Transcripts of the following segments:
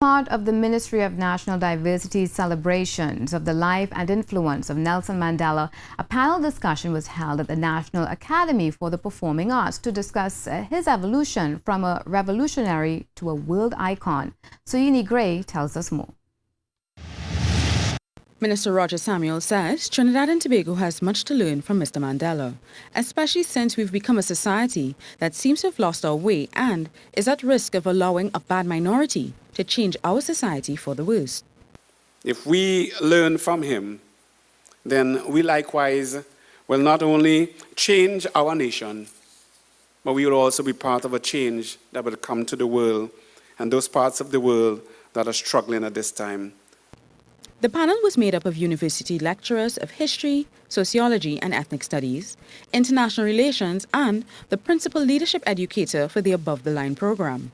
Part of the Ministry of National Diversity's celebrations of the life and influence of Nelson Mandela, a panel discussion was held at the National Academy for the Performing Arts to discuss his evolution from a revolutionary to a world icon. Soyini Gray tells us more. Minister Roger Samuel says Trinidad and Tobago has much to learn from Mr. Mandela, especially since we've become a society that seems to have lost our way and is at risk of allowing a bad minority to change our society for the worse. If we learn from him, then we likewise will not only change our nation, but we will also be part of a change that will come to the world and those parts of the world that are struggling at this time. The panel was made up of university lecturers of history, sociology and ethnic studies, international relations and the principal leadership educator for the Above the Line program.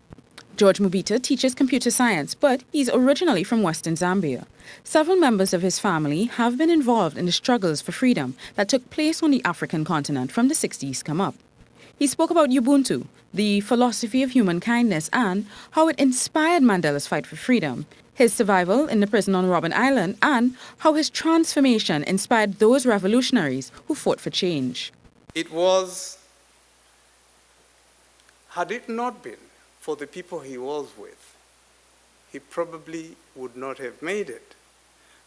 George Mubita teaches computer science, but he's originally from Western Zambia. Several members of his family have been involved in the struggles for freedom that took place on the African continent from the 60s come up. He spoke about Ubuntu, the philosophy of human kindness, and how it inspired Mandela's fight for freedom, his survival in the prison on Robben Island, and how his transformation inspired those revolutionaries who fought for change. It was, had it not been for the people he was with, he probably would not have made it.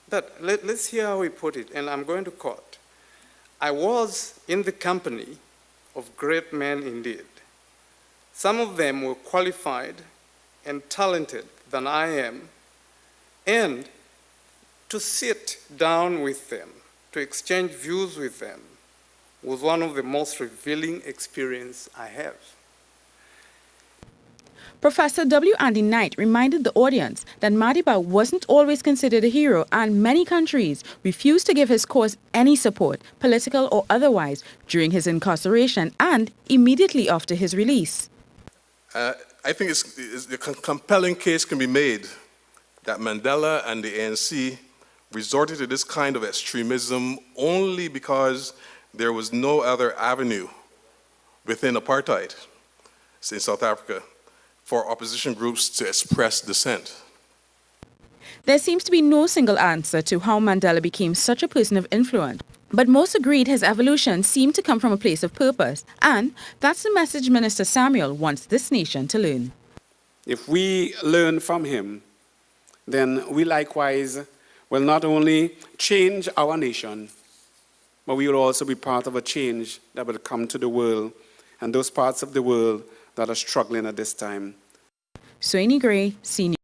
But let's hear how he put it, and I'm going to quote. "I was in the company of great men indeed. Some of them were qualified and talented than I am, and to sit down with them, to exchange views with them, was one of the most revealing experiences I have." Professor W. Andy Knight reminded the audience that Madiba wasn't always considered a hero and many countries refused to give his cause any support, political or otherwise, during his incarceration and immediately after his release. I think a compelling case can be made that Mandela and the ANC resorted to this kind of extremism only because there was no other avenue within apartheid in South Africa for opposition groups to express dissent. There seems to be no single answer to how Mandela became such a person of influence, but most agreed his evolution seemed to come from a place of purpose, and that's the message Minister Samuel wants this nation to learn. If we learn from him, then we likewise will not only change our nation, but we will also be part of a change that will come to the world and those parts of the world that are struggling at this time. Soyini Gray, Senior.